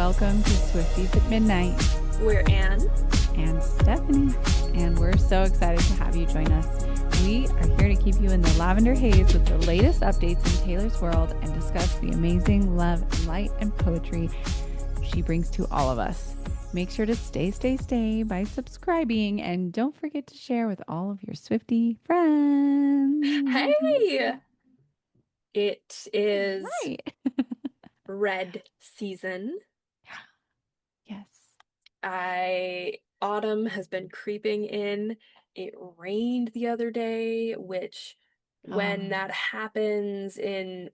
welcome to Swifties at Midnight. We're Anne. And Steffanie, and we're so excited to have you join us. We are here to keep you in the lavender haze with the latest updates in Taylor's world and discuss the amazing love, light, and poetry she brings to all of us. Make sure to stay by subscribing, and don't forget to share with all of your Swiftie friends. Hey, it is Right. red season. Yes. Autumn has been creeping in. It rained the other day, which when Oh. that happens in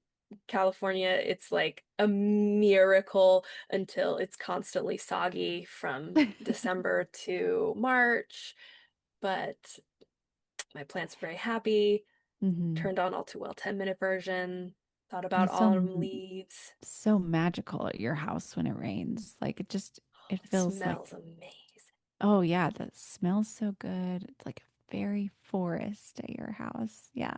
California, it's like a miracle until it's constantly soggy from December to March. But my plants are very happy. hmm Turned on All Too Well 10-minute version, thought about It's so autumn leaves. so magical at your house when it rains. Like it It feels smells like, amazing. oh yeah, that smells so good. It's like a fairy forest at your house. Yeah.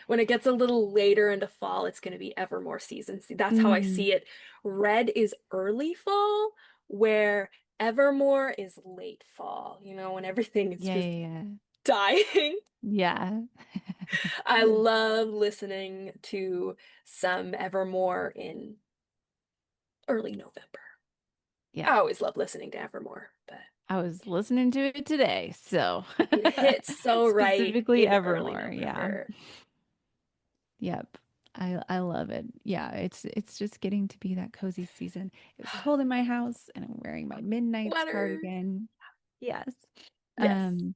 When it gets a little later into fall, it's going to be Evermore season. See, that's how I Mm, see it. Red is early fall, where Evermore is late fall, when everything is yeah, just yeah, dying. yeah. I Yeah. love listening to some Evermore in early November. Yeah. I always love listening to Evermore, but I was listening to it today, so it hits so right specifically in early Evermore. Yeah. November. Yep. I love it. Yeah, it's just getting to be that cozy season. It's cold in my house and I'm wearing my midnights Sweater. cardigan. Yes. Yes. Um,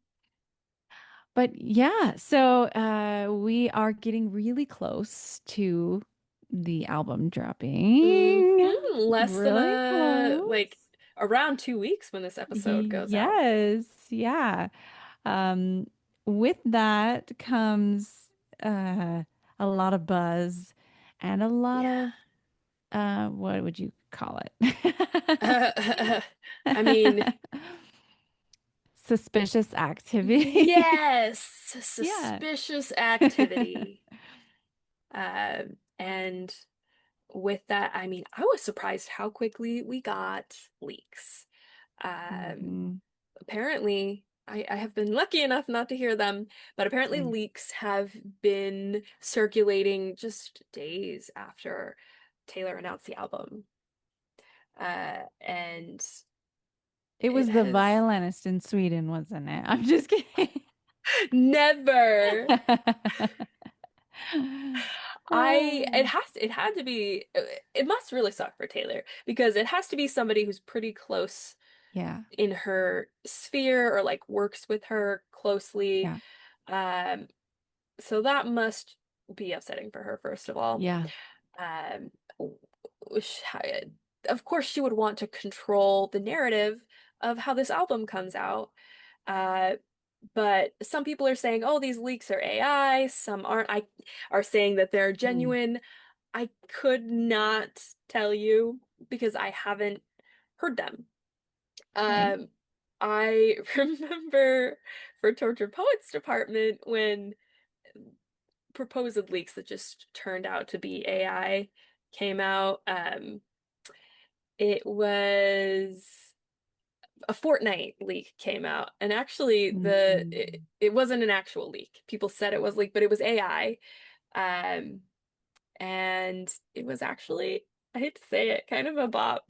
but yeah, so we are getting really close to the album hmm dropping. Less than Really like close. around 2 weeks when this episode goes out. Yes, yeah. Um, with that comes a lot of buzz and a lot Yeah. of what would you call I mean, it? Suspicious activity. yes, Yeah. suspicious activity. And with that, I mean, I was surprised how quickly we got leaks. Um, hmm apparently, I have been lucky enough not to hear them, but apparently leaks have been circulating just days after Taylor announced the album. And It it was the has violinist in Sweden, wasn't it? I'm just kidding. never. It Oh, it had to be, it must really suck for Taylor because it has to be somebody who's pretty close yeah, in her sphere or like works with her closely. yeah, Um, so that must be upsetting for her, first of all. yeah. Um, sh- of course, she would want to control the narrative of how this album comes out. Uh, but some people are saying, oh, these leaks are AI. Some aren't. I are saying that they're Mm, genuine. I could not tell you because I haven't heard them. right. Um, I remember for Tortured Poets Department when proposed leaks that just turned out to be AI came out. It was a Fortnite leak came out, and actually Mm. it wasn't an actual leak. People said it was leaked, but it was AI. Um, and it was actually, I hate to say it, kind of a bop.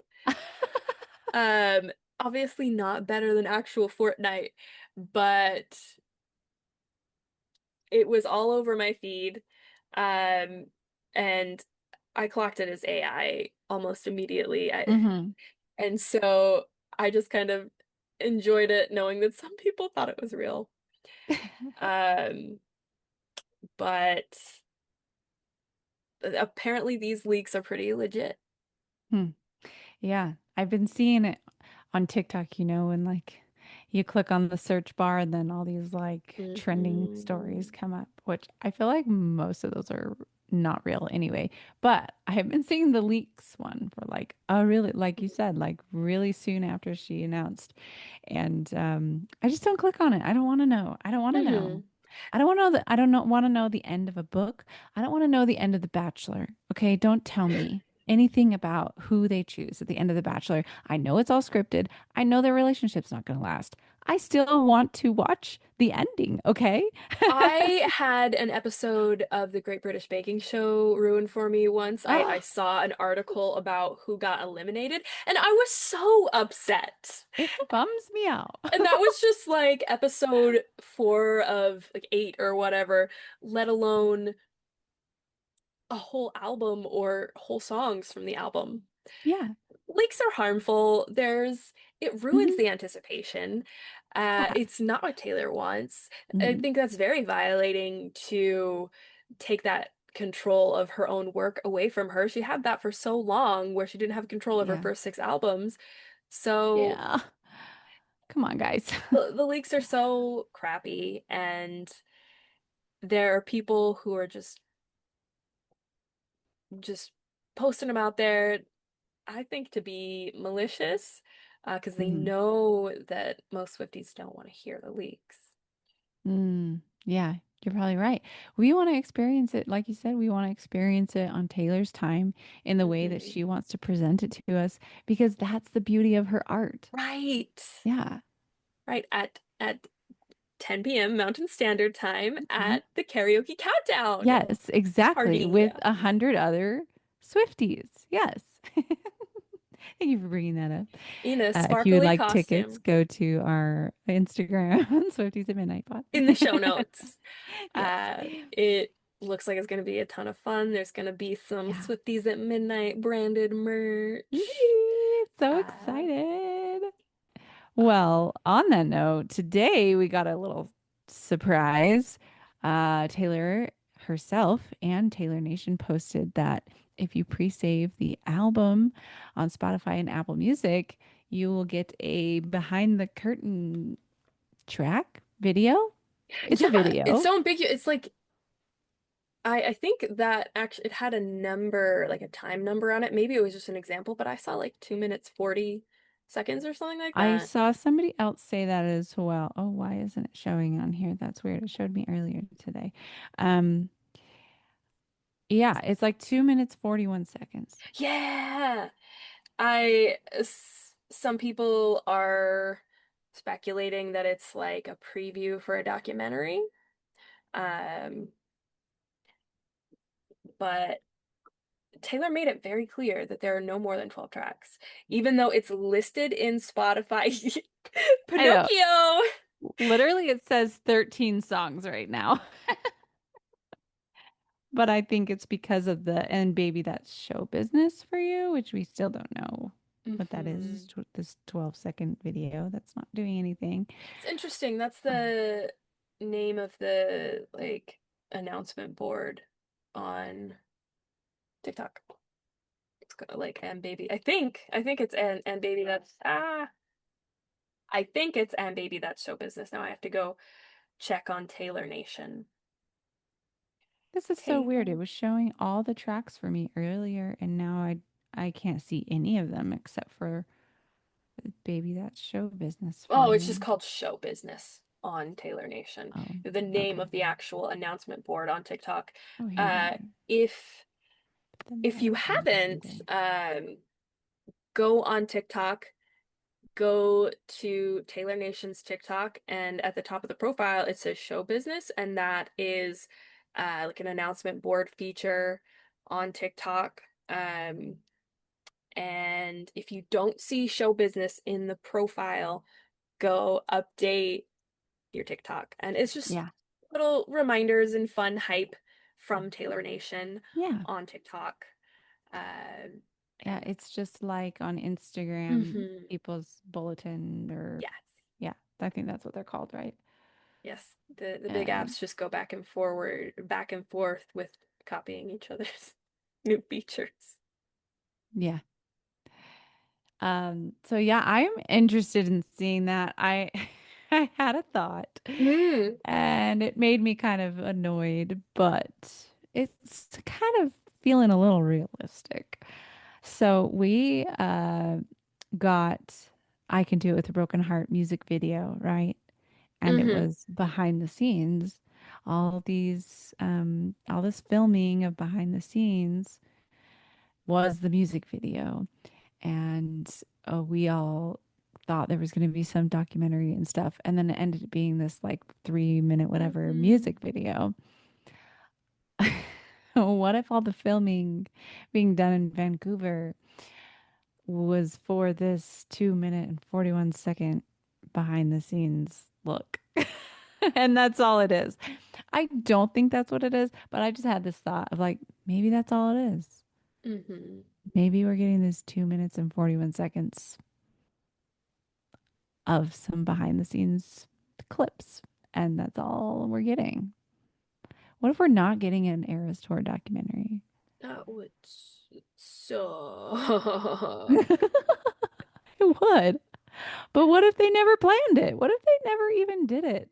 Um, obviously not better than actual Fortnite, but it was all over my feed. Um, and I clocked it as AI almost immediately. hmm And so I just kind of enjoyed it knowing that some people thought it was real. Um, but apparently these leaks are pretty legit. Hmm. Yeah, I've been seeing it on TikTok, and like you click on the search bar and then all these like trending stories hmm come up, which I feel like most of those are not real anyway. But I have been seeing the leaks one for like a really, like you said, like really soon after she announced. And I just don't click on it. I don't want to know. I don't want to know. hmm I don't want to know want to know the end of a book. I don't want to know the end of The Bachelor. Okay, don't tell me anything about who they choose at the end of The Bachelor. I know it's all scripted. I know their relationship's not going to last. I still want to watch the ending, okay? I had an episode of the Great British Baking Show ruined for me once. I Oh, saw an article about who got eliminated, and I was so upset. it bums me out. And that was just like episode 4 of like 8 or whatever, let alone a whole album or whole songs from the album. Yeah. Leaks are harmful. It ruins Hmm. the anticipation. Yeah. It's not what Taylor wants. I Hmm. think that's very violating to take that control of her own work away from her. She had that for so long where she didn't have control of her Yeah. first 6 albums. So Yeah. Come on, guys. the leaks are so crappy, and there are people who are just posting them out there, I think, to be malicious, because they Hmm. know that most Swifties don't want to hear the leaks. Mm, yeah, you're probably right. We want to experience it, like you said, we want to experience it on Taylor's time in the way that Hmm. she wants to present it to us because that's the beauty of her art. Right. Yeah. Right. At 10 p.m. Mountain Standard Time Mhm. at the karaoke countdown Yes, exactly. party. With 100 other Swifties. Yes. Thank you for bringing that up. In a If you would sparkly like tickets, costume go to our Instagram, Swifties at Midnight Pod. in the show notes. Yes. It looks like it's going to be a ton of fun. There's going to be some Yeah. Swifties at Midnight branded merch. Yee, so Uh, excited. uh, Well, on that note, today we got a little surprise. Taylor herself and Taylor Nation posted that if you pre-save the album on Spotify and Apple Music, you will get a behind the curtain track video. It's a yeah, it's video. so ambiguous. It's like I think that actually it had a number, like a time number on it. Maybe it was just an example, but I saw like 2 minutes 40 seconds or something like I that. saw somebody else say that as well. Oh, why isn't it showing on here? That's weird. It showed me earlier today. Um, yeah, it's like 2 minutes, 41 seconds. Yeah. Some people are speculating that it's like a preview for a documentary. Um, but Taylor made it very clear that there are no more than 12 tracks, even though it's listed in Spotify. I know. Pinocchio! Literally, it says 13 songs right now. But I think it's because of the, and baby, that's show business for you, which we still don't know what that is. Hmm. This 12-second video that's not doing anything. It's interesting. That's Um, the name of the like announcement board on TikTok. It's like and baby. I think it's and baby that's I think it's and baby that's show business. Now I have to go check on Taylor Nation. this is so weird. It Taylor. was showing all the tracks for me earlier, and now I can't see any of them except for baby, that's show business for Oh, it's just you. called Show Business on Taylor Nation. Oh, The name okay. of the actual announcement board on TikTok. Oh, here we Uh, are. if But then the if you other thing isn't haven't, there. go on TikTok, go to Taylor Nation's TikTok, and at the top of the profile it says Show Business, and that is like an announcement board feature on TikTok. And if you don't see Show Business in the profile, go update your TikTok. And it's just Yeah. little reminders and fun hype from Taylor Nation Yeah. on TikTok. Um, Yeah. and It's just like on Instagram, mhm. people's bulletin or, Yes, yeah, I think that's what they're called, right? yes. The big Um, apps just go back and forth with copying each other's new features. yeah. So yeah, I'm interested in seeing that. I had a thought Mm, and it made me kind of annoyed, but it's kind of feeling a little realistic. So we got I Can Do It with a Broken Heart music video, right? And it hmm. was behind the scenes, all this filming of behind the scenes. was the music video. And we all thought there was going to be some documentary and stuff. And then it ended up being this like 3 minute, whatever Hmm. music video. What if all the filming being done in Vancouver was for this 2 minute and 41 second behind the scenes look? And that's all it is. I don't think that's what it is, but I just had this thought of like, maybe that's all it is. Hmm. Maybe we're getting this 2 minutes and 41 seconds of some behind the scenes clips, and that's all we're getting. What if we're not getting an Eras Tour documentary? That would suck. It would. But what if they never planned it? What if they never even did it?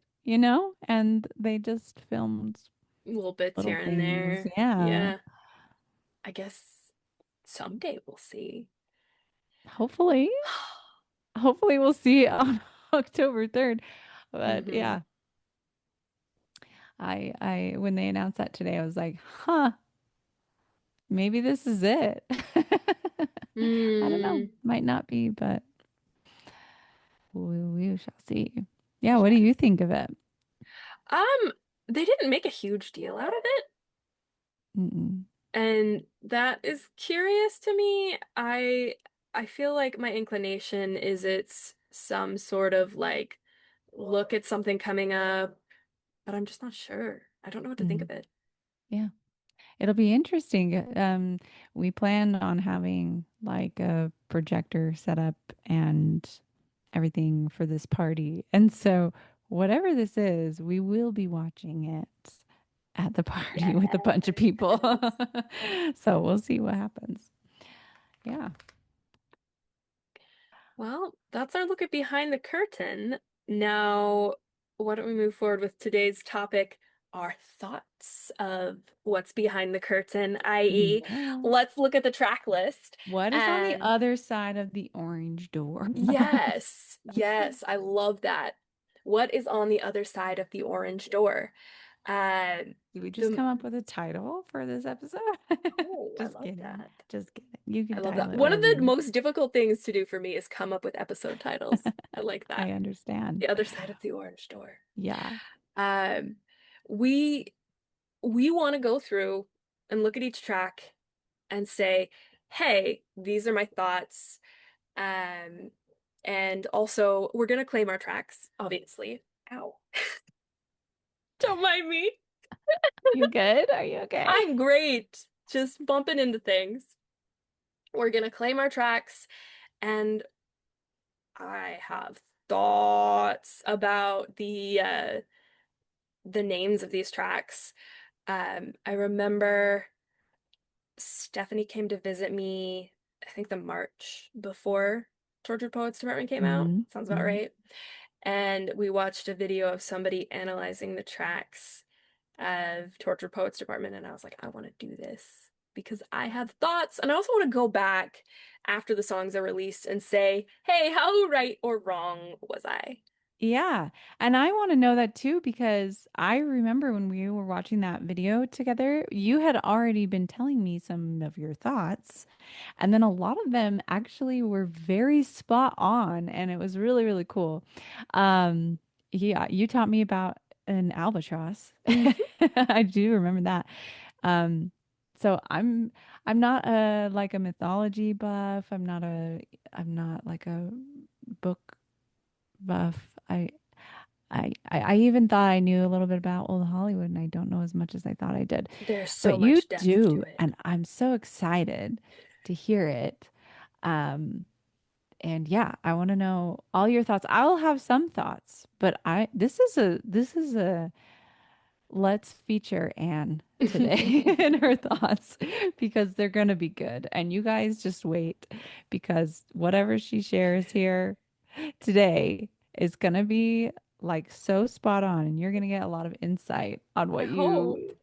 And they just filmed Little bits little here and things. there. Yeah. Yeah. I guess someday we'll see. Hopefully. Hopefully we'll see it on October 3rd. But Hmm. yeah, I when they announced that today, I was like, huh, maybe this is it. I don't know. Mm. Might not be, but we shall see. Yeah, what do Yeah. you think of it? Um, they didn't make a huge deal out of it, Mm-mm. and that is curious to me. I feel like my inclination is it's some sort of like look at something coming up, but I'm just not sure. I don't know what to think Mm. of it. Yeah, it'll be interesting. We plan on having like a projector set up and everything for this party. And so whatever this is, we will be watching it at the party with a bunch of people. Yes. So we'll see what happens. Yeah. Well, that's our look at behind the curtain. Now, why don't we move forward with today's topic, our thoughts of what's behind the curtain, i.e., Yeah. let's look at the track list. What is on the And other side of the orange door? yes, yes, I love that. What is on the other side of the orange door? Uh, Did we just the come up with a title for this episode? Oh, I Just love kidding. that. Just kidding. You I can love title that. it One of whatever the you want. most difficult things to do for me is come up with episode titles. I like I that. understand. The other side of the orange door. Yeah. Um, we we want to go through and look at each track and say, "Hey, these are my thoughts." Um, and also we're gonna claim our tracks, obviously. Ow. Don't mind me. You good? Are you okay? I'm great. Just bumping into things. We're gonna claim our tracks, and I have thoughts about the names of these tracks. I remember Steffanie came to visit me, I think the March before Tortured Poets Department came out. Mm-hmm. Sounds about Mm-hmm. right. And we watched a video of somebody analyzing the tracks of Tortured Poets Department, and I was like, I want to do this because I have thoughts, and I also want to go back after the songs are released and say, hey, how right or wrong was I? Yeah. And I want to know that too, because I remember when we were watching that video together, you had already been telling me some of your thoughts. And then a lot of them actually were very spot on. And it was really, really cool. Um, yeah, you taught me about an albatross. Mhm. I do remember that. Um, so I'm not a like a mythology buff. I'm not like a book buff. I even thought I knew a little bit about old Hollywood, and I don't know as much as I thought I did. There's But so you much depth to do, it. and I'm so excited to hear it. Um, and yeah, I want to know all your thoughts. I'll have some thoughts, but I this is a let's feature Anne today and her thoughts because they're gonna be good. And you guys just wait because whatever she shares here today is going to be like so spot on and you're going to get a lot of insight on I what hope. you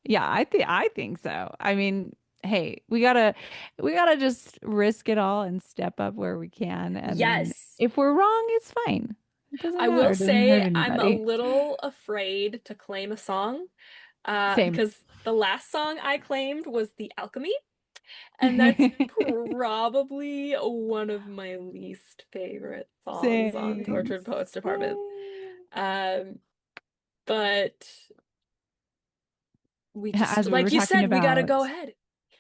yeah, I think so. I mean, hey, we got to just risk it all and step up where we can and then Yes. if we're wrong, it's fine. It doesn't I matter. will It doesn't hurt say I'm a anybody. little afraid to claim a song Same. because the last song I claimed was The Alchemy. And that's probably one of my least favorite songs on Same, Tortured Poets Department. same. Um, but we just, As we were like you talking said, we gotta go about, ahead.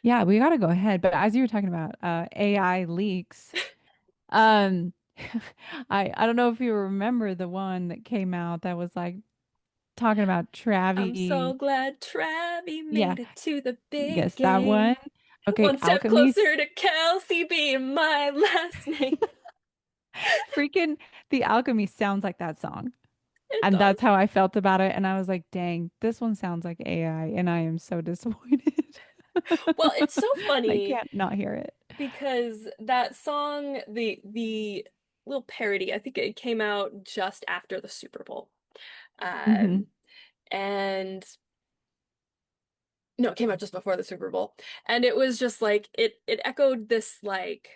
yeah, we got to go ahead. But as you were talking about AI leaks, um, I don't know if you remember the one that came out that was like talking about I'm so Travi. glad Travi Yeah, made it to the big yes, that one. game. Okay, One step Alchemy's closer to Kelsey being my last name. freaking the Alchemy sounds like that song. It And does. that's how I felt about it. And I was like, dang, this one sounds like AI, and I am so disappointed. Well, it's so I funny can't not hear it. because that song, the little parody, I think it came out just after the Super Bowl. Hmm. Um, and no, it came out just before the Super Bowl. And it was just like it echoed this like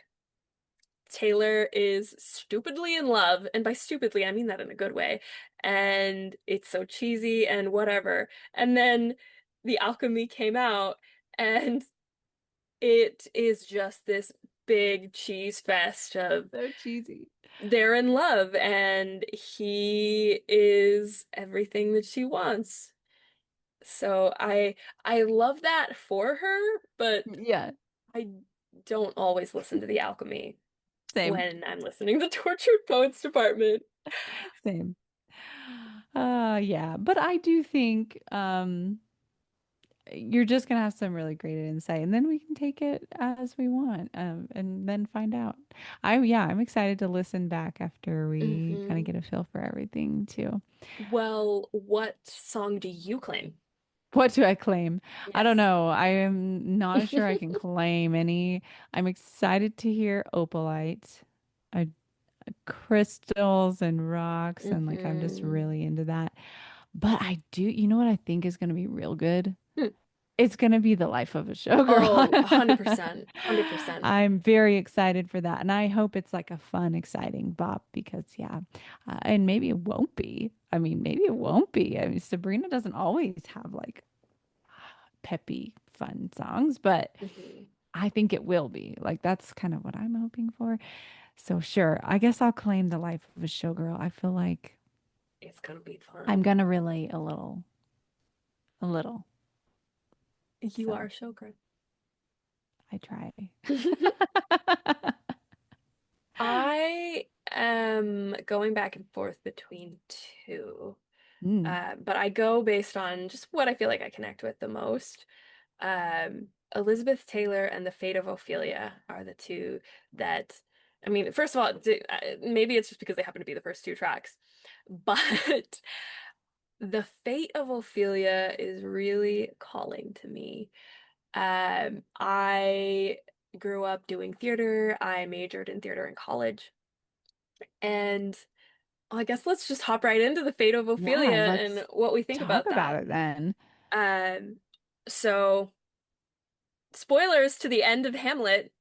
Taylor is stupidly in love, and by stupidly I mean that in a good way. And it's so cheesy and whatever. And then The Alchemy came out and it is just this big cheese fest of So cheesy. they're in love and he is everything that she wants. So I love that for her, but Yeah, I don't always listen to The Alchemy same, when I'm listening to Tortured Poets Department. same. Yeah, but I do think you're just gonna have some really great insight, and then we can take it as we want, and then find out. I'm excited to listen back after we kind of Hmm. get a feel for everything too. Well, what song do you claim? What do I claim? I don't Yes. know. I am not sure I can claim any. I'm excited to hear Opalite. I crystals and rocks, and like I'm just Hmm. really into that. But I do, you know what I think is going to be real good? Hmm. It's going to be the life of a Oh, showgirl. 100%. 100%. I'm very excited for that. And I hope it's like a fun, exciting bop because, yeah, and maybe it won't be. I mean, maybe it won't be. I mean, Sabrina doesn't always have like peppy, fun songs, but Hmm. I think it will be. Like, that's kind of what I'm hoping for. So, sure, I guess I'll claim the life of a showgirl. I feel like It's gonna be I'm fun. gonna relate a little, a little. You are So, a showgirl. I try. I am going back and forth between two, Mm, but I go based on just what I feel like I connect with the most. Elizabeth Taylor and The Fate of Ophelia are the two that, I mean, first of all, maybe it's just because they happen to be the first two tracks, but The Fate of Ophelia is really calling to me. I grew up doing theater. I majored in theater in college. And well, I guess let's just hop right into The Fate of yeah, Ophelia and let's what we think talk about about that. it then. Um, so spoilers to the end of Hamlet.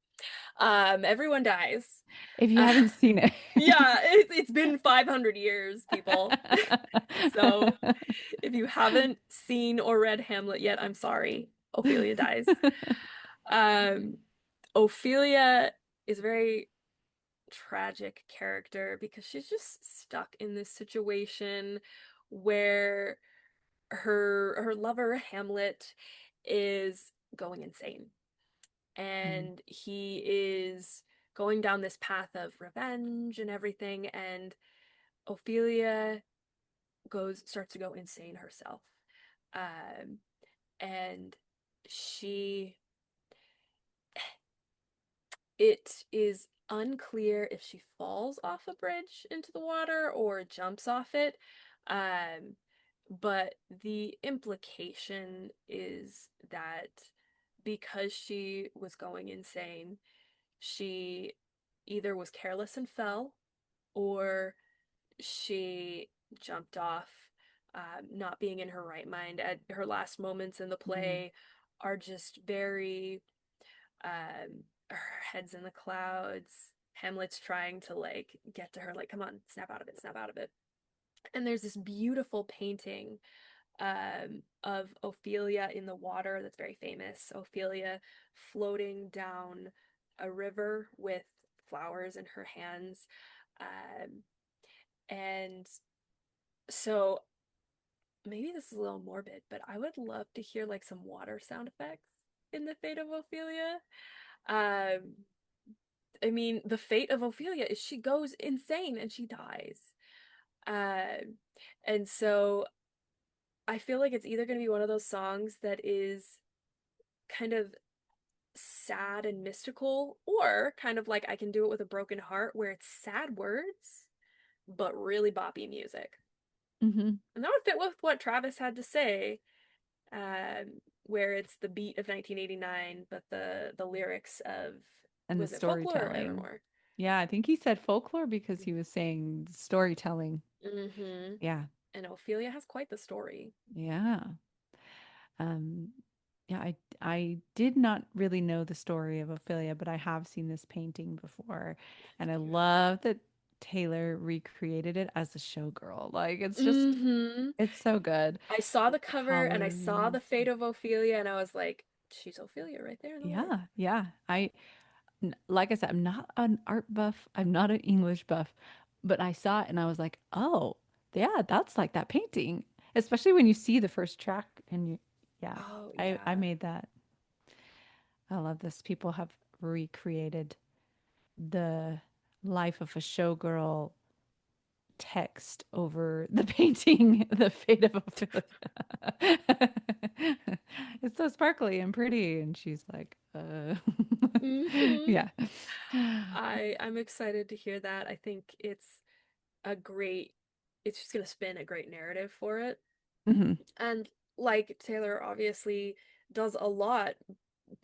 Everyone dies. If you Uh, haven't seen it. yeah, it's been 500 years, people. So if you haven't seen or read Hamlet yet, I'm sorry. Ophelia dies. Um, Ophelia is a very tragic character because she's just stuck in this situation where her lover Hamlet is going insane Mm, and he is going down this path of revenge and everything and Ophelia goes starts to go insane herself. Um and she it is unclear if she falls off a bridge into the water or jumps off it. Um, but the implication is that because she was going insane, she either was careless and fell, or she jumped off, not being in her right mind. At her last moments in the mm. play are just very her head's in the clouds. Hamlet's trying to like get to her, like, come on, snap out of it, snap out of it. And there's this beautiful painting of Ophelia in the water that's very famous. Ophelia floating down a river with flowers in her hands. Um, and so maybe this is a little morbid, but I would love to hear like some water sound effects in the fate of Ophelia. Um, I mean, the fate of Ophelia is she goes insane and she dies. Um, and so I feel like it's either going to be one of those songs that is kind of sad and mystical, or kind of like I Can Do It With a Broken Heart, where it's sad words, but really boppy music. Hmm. And that would fit with what Travis had to say, where it's the beat of 1989, but the lyrics of, And the was it folklore or storytelling. Evermore? Yeah, I think he said folklore because he was saying storytelling. Mm-hmm. Yeah. And Ophelia has quite the story. Yeah. Um, yeah, I did not really know the story of Ophelia, but I have seen this painting before, It's and I beautiful. love that Taylor recreated it as a showgirl. Like it's just Mm-hmm. it's so good. I saw The the cover and I saw colors. the fate of Ophelia, and I was like, she's Ophelia right there in the water. Yeah, yeah. Like I said, I'm not an art buff. I'm not an English buff, but I saw it and I was like, oh, yeah, that's like that painting. Especially when you see the first track and yeah, Oh, I yeah. made that. I love this. People have recreated the life of a showgirl text over the painting, The Fate of Ophelia. It's so sparkly and pretty. And she's like, Hmm. yeah. I'm excited to hear that. I think a great, it's just gonna spin a great narrative for it. Hmm. And like Taylor obviously does a lot,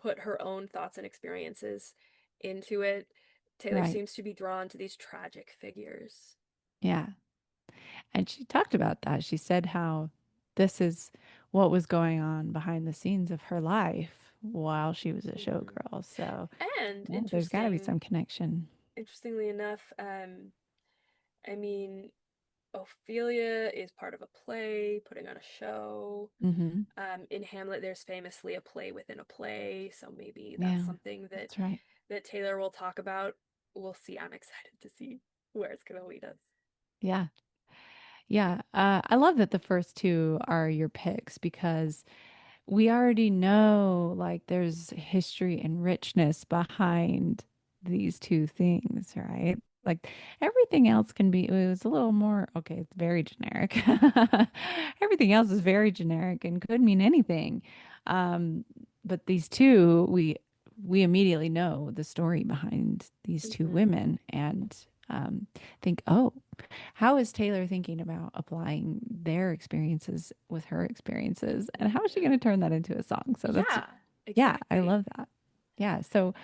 put her own thoughts and experiences into it. Taylor Right. seems to be drawn to these tragic figures. Yeah. And she talked about that. She said how this is what was going on behind the scenes of her life while she was a Mhm. showgirl. So, And yeah, there's got to be some connection. interestingly enough, I mean, Ophelia is part of a play, putting on a show. Hmm. In Hamlet, there's famously a play within a play, so maybe that's Yeah, something that's right. that Taylor will talk about. We'll see. I'm excited to see where it's gonna lead us. Yeah. Yeah. I love that the first two are your picks because we already know like there's history and richness behind these two things, right? Like everything else can be, it was a little more, okay, it's very generic. Everything else is very generic and could mean anything. Um, but these two, we immediately know the story behind these two Hmm. women and think, oh, how is Taylor thinking about applying their experiences with her experiences? And how is she going to turn that into a song? So that's, Yeah, yeah, I exactly. love that. Yeah. So,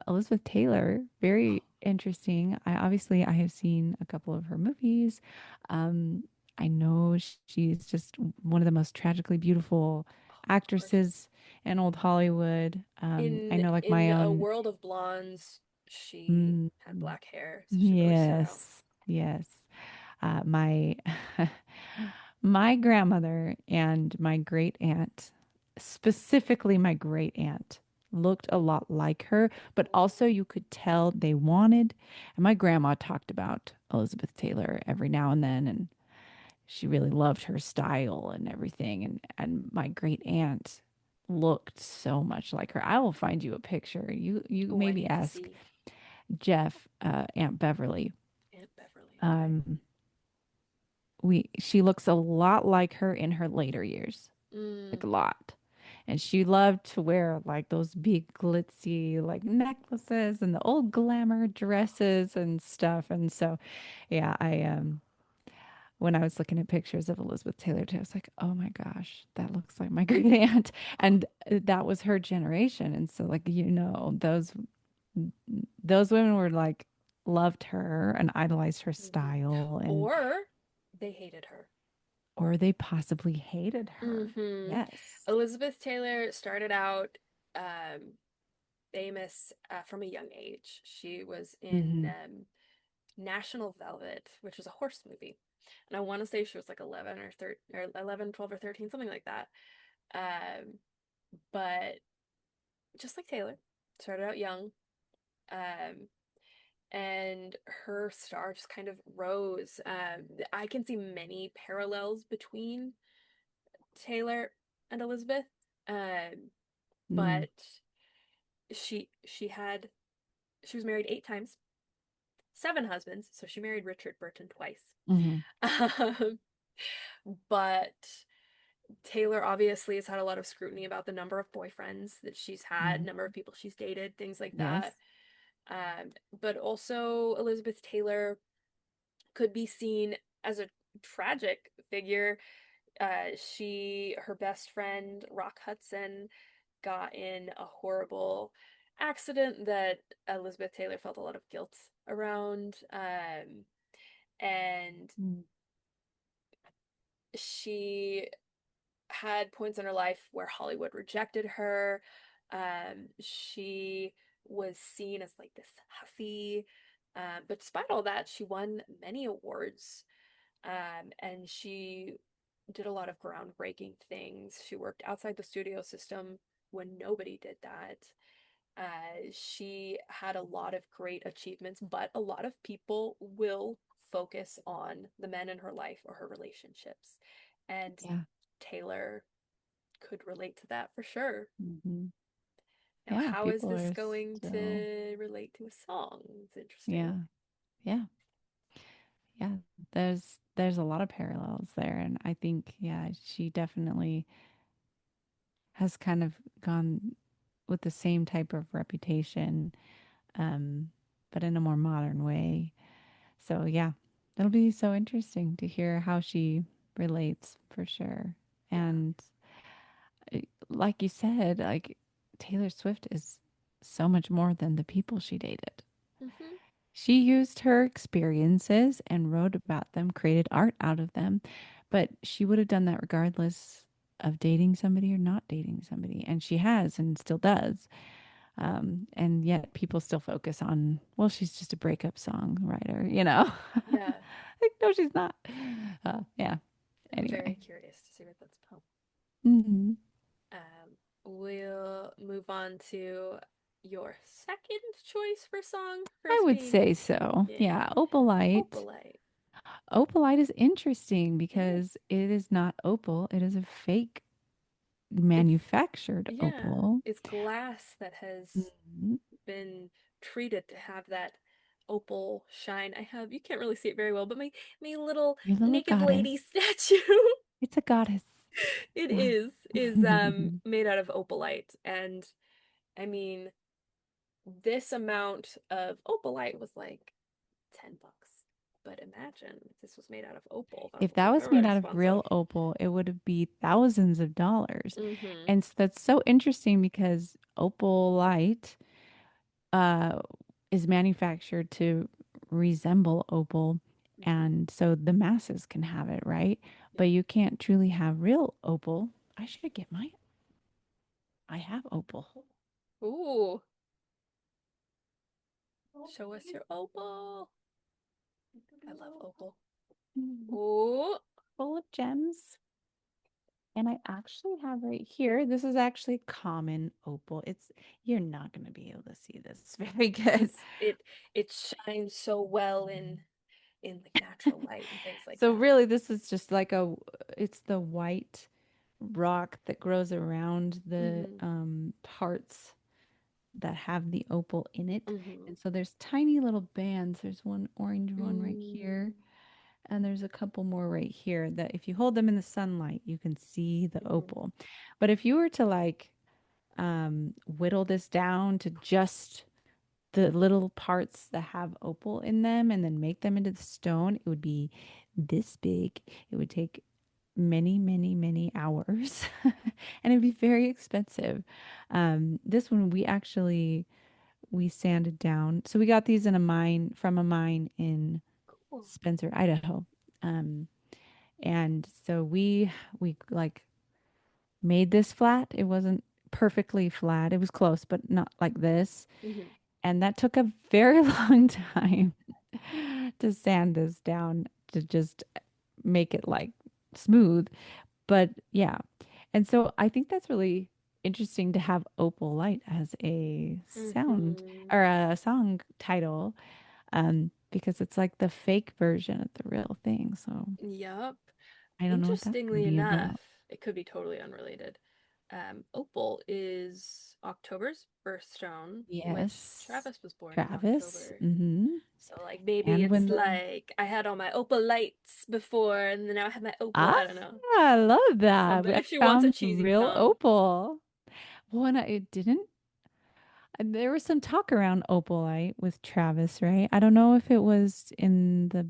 Elizabeth Taylor, very interesting. I have seen a couple of her movies. Um, I know she's just one of the most tragically beautiful Oh, gorgeous. actresses in old Hollywood. I know like In my A own, World of Blondes, she mm, had black hair, so she really stood out. yes, yes. My my grandmother and my great aunt, specifically my great aunt, looked a lot like her, but also you could tell they wanted. And my grandma talked about Elizabeth Taylor every now and then, and she really loved her style and everything. And my great aunt looked so much like her. I will find you a picture. You Oh, I maybe need to ask see Jeff, Aunt Beverly. Aunt Beverly. Okay. Um, we she looks a lot like her in her later years, like Mm, a lot. And she loved to wear like those big glitzy like necklaces and the old glamour dresses and stuff. And so, yeah, I when I was looking at pictures of Elizabeth Taylor, I was like, oh my gosh, that looks like my great aunt. And that was her generation. And so, like, those women were like loved her and idolized her mhm. style and Or they hated her. or they possibly hated her. Hmm. Yes. Elizabeth Taylor started out um, famous from a young age. She was in Hmm. National Velvet, which was a horse movie. And I want to say she was like 11 or 13 or 11, 12 or 13, something like that. Um, but just like Taylor, started out young. Um, and her star just kind of rose. I can see many parallels between Taylor and Elizabeth. Um, Mm, but she she was married 8 times, seven husbands, so she married Richard Burton twice. hmm Um, but Taylor obviously has had a lot of scrutiny about the number of boyfriends that she's had, hmm number of people she's dated, things like that. Yes. But also Elizabeth Taylor could be seen as a tragic figure. Her best friend, Rock Hudson, got in a horrible accident that Elizabeth Taylor felt a lot of guilt around. And Mm. she had points in her life where Hollywood rejected her. She was seen as like this hussy. But despite all that, she won many awards. And she did a lot of groundbreaking things. She worked outside the studio system when nobody did that. She had a lot of great achievements, but a lot of people will focus on the men in her life or her relationships. And Yeah. Taylor could relate to that for sure. hmm Now, Yeah. how is People this are going still, to relate to a song? It's yeah. interesting. Yeah. Yeah. There's a lot of parallels there. And I think, yeah, she definitely has kind of gone with the same type of reputation, um, but in a more modern way. So yeah, it'll be so interesting to hear how she relates for sure. Yeah. And like you said, like Taylor Swift is so much more than the people she dated. Mm-hmm. She used her experiences and wrote about them, created art out of them, but she would have done that regardless of dating somebody or not dating somebody. And she has and still does. And yet people still focus on, well, she's just a breakup song writer, you know? Yeah. Like, no, she's not. Yeah. I'm very Anyway. curious to see what that's about. hmm We'll move on to your second choice for song. I First would being, say so. yeah, Yeah. Opalite. Opalite. Opalite is interesting It is. because it is not opal, it is a fake It's, manufactured yeah, opal. it's glass that has Mhm. been treated to have that opal shine. You can't really see it very well, but my little Your little naked lady goddess. statue, It's a goddess. it Yeah. is made out of opalite. And I mean, this amount of opalite was like $10. But imagine if this was made out of opal. That If would that be was very made out of expensive. real opal, it would be thousands of dollars. Mm-hmm. And so that's so interesting because opalite uh, is manufactured to resemble opal. Mm-hmm. And so the masses can have it, right? Yeah. But you can't truly have real opal. I should get my, I have opal. Ooh, show us your opal. I love opal. Mhm. Ooh. Full of gems. And I actually have right here, this is actually common opal. You're not going to be able to see this very good. Because it shines so well in like natural light and things like So that. really, this is just like it's the white rock that grows around the Mm-hmm. parts that have the opal in it. Mm-hmm. And so there's tiny little bands. There's one orange one right Mm-hmm. here, and there's a couple more right here that if you hold them in the sunlight, you can see the Mm-hmm. opal. But if you were to like whittle this down to just the little parts that have opal in them and then make them into the stone, it would be this big. It would take many, many, many hours and it'd be very expensive. This one we sanded down. So we got these in a mine from a mine in Cool. Spencer, Idaho. Um, and so we like made this flat. It wasn't perfectly flat. It was close, but not like this. Mm-hmm. And that took a very long time to sand this down to just make it like smooth. But yeah. And so I think that's really interesting to have Opal Light as a sound Mm-hmm. or a song title, because it's like the fake version of the real thing. So Yep. I don't know what that's going to Interestingly be enough, about. it could be totally unrelated. Opal is October's birthstone, which Yes. Travis was born in Travis. October. Mm-hmm. So like maybe And it's when the like I had all my opal lights before and then now I have my opal. ah, I don't know. I love that. Somebody I if she wants a found cheesy real pun. opal. Well, and it didn't. There was some talk around opalite with Travis, right? I don't know if it was in the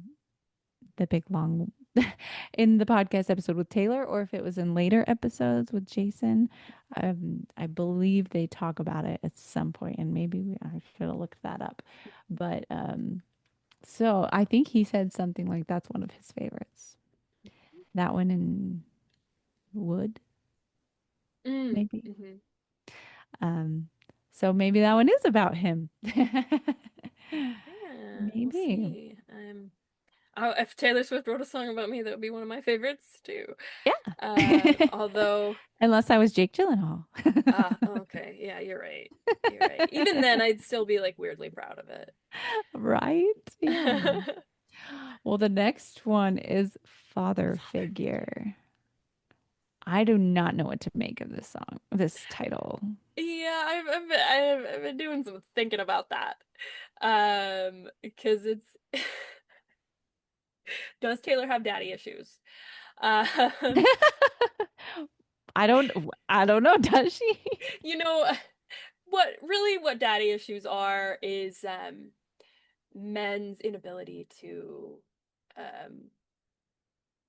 big long in the podcast episode with Taylor or if it was in later episodes with Jason. I believe they talk about it at some point, and I should have looked that up. But so I think he said something like that's one of his favorites. That one in wood, Mm, maybe. hmm. Um, so maybe that one is about him. Yeah, we'll Maybe. see. Oh, if Taylor Swift wrote a song about me, that would be one of my favorites too. Yeah. Although, Unless I was Jake Gyllenhaal. okay, yeah, you're right. You're right. Even then, I'd still be like weirdly proud of it. Right? Yeah. Father Well, the next one is Father figure. Figure. I do not know what to make of this song, this title. Yeah, I've been doing some thinking about that. Because it's does Taylor have daddy issues? Um, I don't I don't know, does she? you know, what daddy issues are is men's inability to um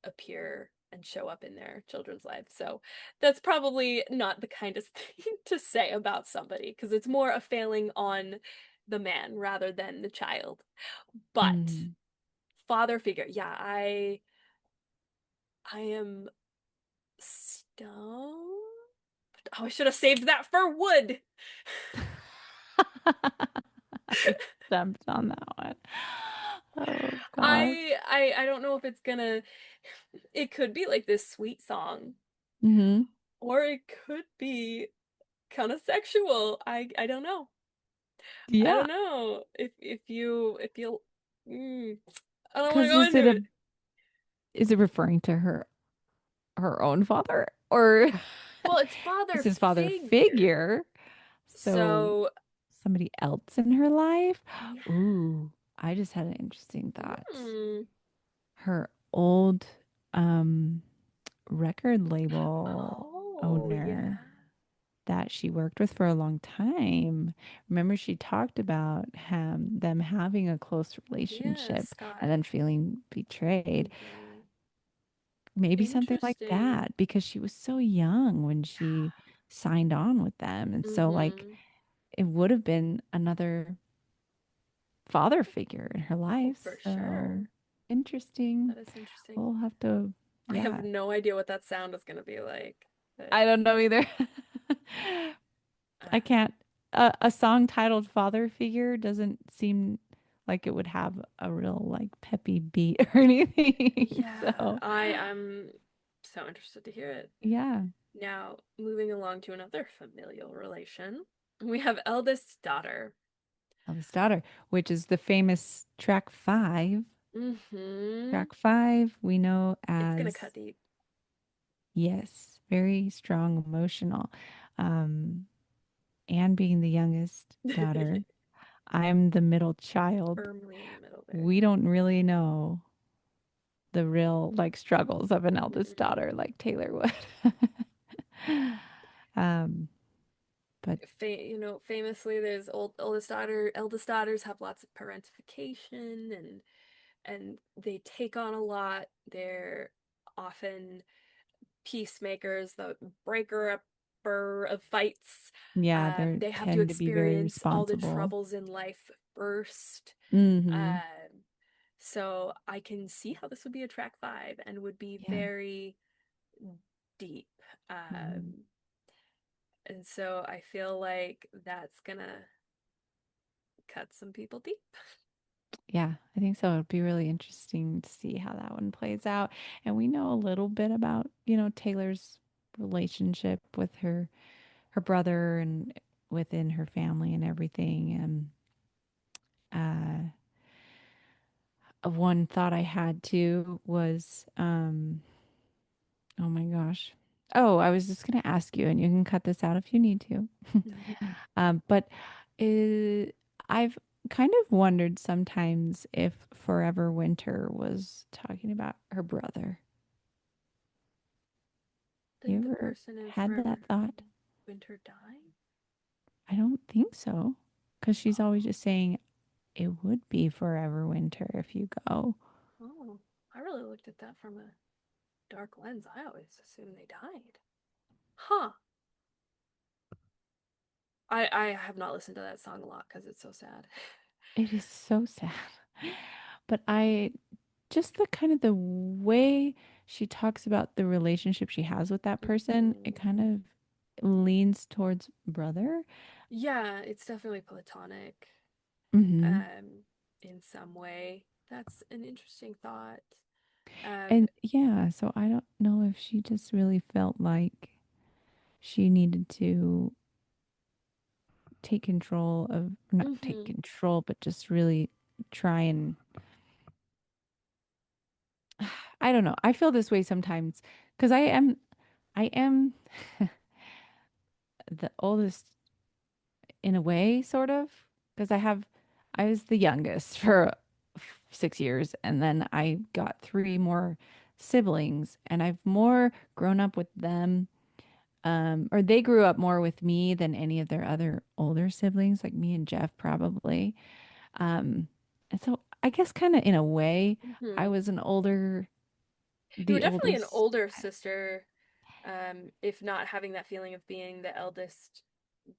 appear and show up in their children's lives. So that's probably not the kindest thing to say about somebody because it's more a failing on the man rather than the child. But Mm. father figure, yeah, I am stoned. Oh, I should have saved that for wood. I stumped on that one. Oh gosh. I don't know if it's gonna it could be like this sweet song Hmm. or it could be kind of sexual. I don't know. I Yeah. don't know if you mm, I don't want to Because go into it. is it referring to her own father or Well, it's it's father his father figure. figure? So So, somebody else in her life? yeah. Ooh, I just had an interesting thought. Hmm. Her old um record label Oh, owner yeah. that she worked with for a long time. Remember, she talked about them having a close Yeah, relationship and Scott. then feeling betrayed. Hmm. Maybe something like Interesting. that because she was so young when she signed on with them. And so, like, Hmm. it would have been another father figure in her Oh, life. for So sure. interesting. That is interesting. We'll have to, I have yeah. no idea what that sound is going to be like, but I don't know either. uh, I can't. A song titled Father Figure doesn't seem like it would have a real like peppy beat or anything. yeah, So, I'm so interested to hear it. yeah, Now, moving along to another familial relation, we have eldest daughter. Eldest Daughter, which is the famous track five. Mm-hmm. Track five, we know It's gonna cut as, deep. yes, very strong, emotional. Anne being the youngest daughter, I'm the middle child. Firmly in the middle there. We don't really know the real like struggles of an eldest Mm-mm. daughter like Taylor would. Um, but Famously, there's eldest daughters have lots of parentification and they take on a lot. They're often peacemakers, the breaker upper of fights. yeah, they They have to tend to be very experience all the responsible. troubles in life first. Hmm. Um, so I can see how this would be a track five and would be Yeah. very deep. Mhm. Um, and so I feel like that's gonna cut some people deep. Yeah, I think so. It'd be really interesting to see how that one plays out. And we know a little bit about, Taylor's relationship with her brother and within her family and everything. And one thought I had too was, oh my gosh. Oh, I was just going to ask you, and you can cut this out if you need to. But uh, I've kind of wondered sometimes if Forever Winter was talking about her brother. You Didn't the ever person in had that Forever thought? Winter die? I don't think so. Because she's always Oh, just saying it would be Forever Winter if you go. oh, I really looked at that from a dark lens. I always assumed they died. Huh. I have not listened to that song a lot because it's so sad. It is so sad. But I just the kind of the way she talks about the relationship she has with that person, it Hmm. kind of leans towards brother. Yeah, it's definitely platonic, Hmm. um, in some way. That's an interesting thought. Um, And yeah, so I don't know if she just really felt like she needed to take control of, not take mhm, control, but just really try and, I don't know. I feel this way sometimes because I am the oldest in a way, sort of, because I was the youngest for 6 years, and then I got three more siblings, and I've more grown up with them, or they grew up more with me than any of their other older siblings, like me and Jeff probably. And so I guess kind of in a way, I mhm. was You were the definitely an oldest. older sister, if not having that feeling of being the eldest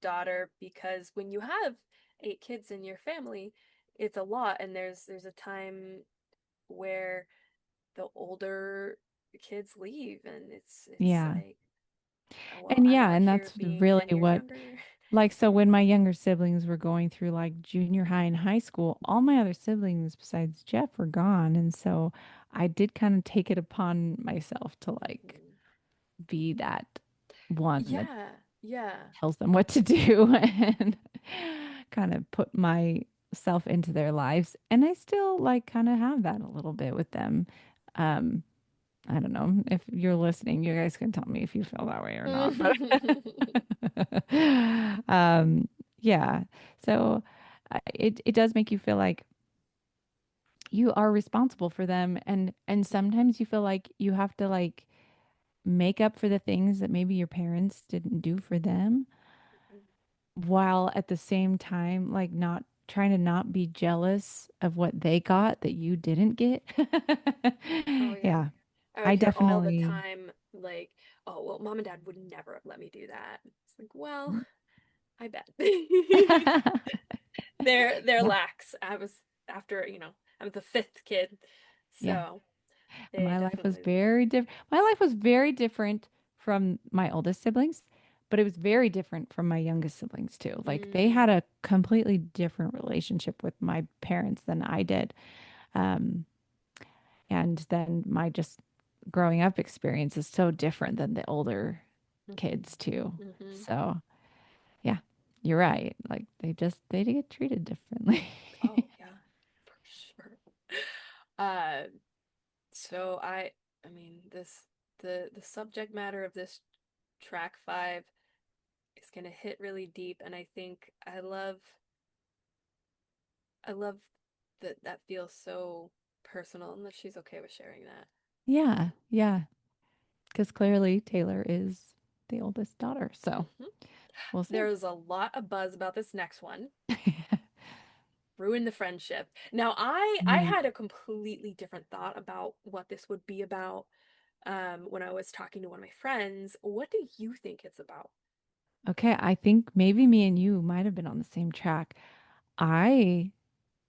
daughter, because when you have 8 kids in your family, it's a lot, and there's a time where the older kids leave, and it's Yeah. like, oh, well, And I'm yeah, not and here that's being really 10 years what, younger. like, so when my younger siblings were going through like junior high and high school, all my other siblings besides Jeff were gone. And so I did kind of take it upon myself to like Mhm. be that one that Yeah, yeah. tells them what to do and kind of put myself into their lives. And I still like kind of have that a little bit with them. Um, I don't know if you're listening, you guys can tell me if you feel that way or not, but yeah. So it does make you feel like you are responsible for them, and sometimes you feel like you have to like make up for the things that maybe your parents didn't do for them, while at the same time like not trying to not be jealous of what they got that you didn't get. Oh yeah. Yeah, I would I hear all the definitely. time like, "Oh, well, mom and dad would never have let me do that." It's like, "Well, I bet." They're Yeah, lax. I was after, I'm the fifth kid. yeah. So, they My life was definitely. very different. My life was very different from my oldest siblings, but it was very different from my youngest siblings too. Like they Mm, had a completely different relationship with my parents than I did. Um, and then my just growing up experience is so different than the older mhm, kids too. mhm. So yeah, you're right. Like they get treated differently. Oh, yeah, for sure. Uh, so I mean, the subject matter of this track 5 is gonna hit really deep, and I think I love that that feels so personal and that she's okay with sharing that. Yeah, yeah. Because clearly Taylor is the oldest daughter. So Hmm. we'll see. There's a lot of buzz about this next one. Ruin the friendship. Now, I Mm. had a completely different thought about what this would be about, when I was talking to one of my friends. What do you think it's about? Okay, I think maybe me and you might have been on the same track. I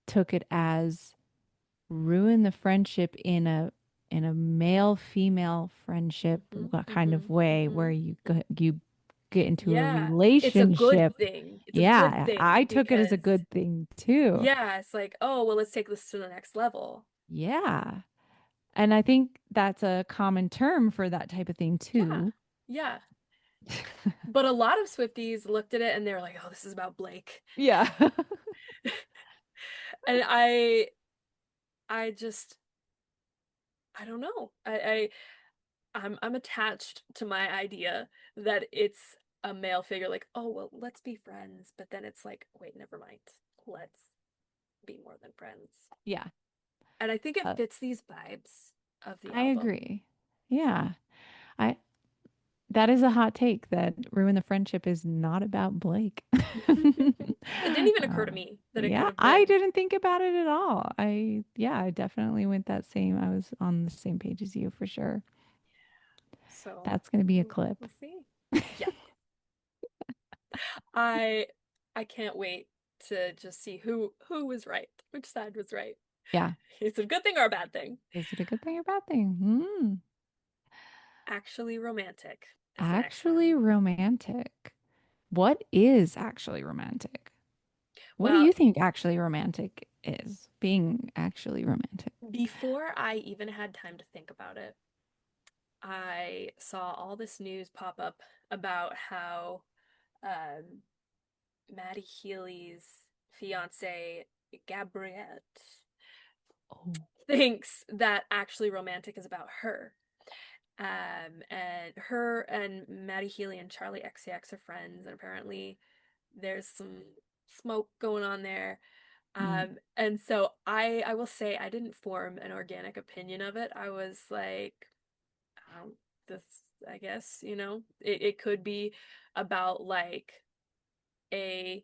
took it as ruin the friendship in a male female friendship Hmm. what kind Hmm. of way Hmm. where you get into a Yeah, it's a good relationship. thing. It's a good Yeah, I thing took it as a because good thing too. yeah, it's like, oh, well, let's take this to the next level. Yeah. And I think that's a common term for that type of thing Yeah. too. Yeah. But a lot of Swifties looked at it and they were like, oh, this is about Blake. Yeah. And I just I don't know. I'm attached to my idea that it's a male figure like, oh, well, let's be friends, but then it's like, wait, never mind. Let's be more than friends. Yeah. And I think it Uh, fits these vibes of the I album. agree. Yeah. I That is a hot take that Ruin the Friendship is not about Blake. It didn't even occur Uh, to me that it could yeah, have I been. didn't think about it at all. I definitely went that same. I was on the same page as you for sure. So That's going to be a clip. we'll see. Yeah. I I can't wait to just see who was right, which side was right. Yeah. Is it a good thing or a bad thing? Is it a good thing or bad thing? Hmm. Actually romantic is the next Actually one. romantic. What is actually romantic? What do Well, you think actually romantic is? Being actually romantic. before I even had time to think about it, I saw all this news pop up about how um, Maddie Healy's fiance, Gabriette, Oh. thinks that actually romantic is about her. And her and Maddie Healy and Charlie XCX are friends, and apparently there's some smoke going on there. Mm. And so I will say I didn't form an organic opinion of it. I was like, I don't this I guess, it could be about like a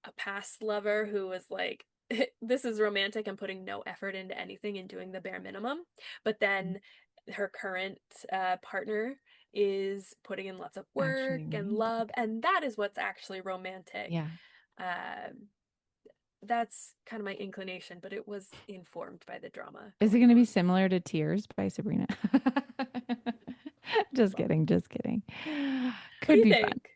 a past lover who was like this is romantic and putting no effort into anything and doing the bare minimum. But then her current partner is putting in lots of work Actually and love, romantic. and that is what's actually romantic. Yeah. Um, that's kind of my inclination, but it was informed by the drama Is it going going to be on. similar to Tears by Sabrina? Just Well, kidding, just kidding. what do Could you be fun. think?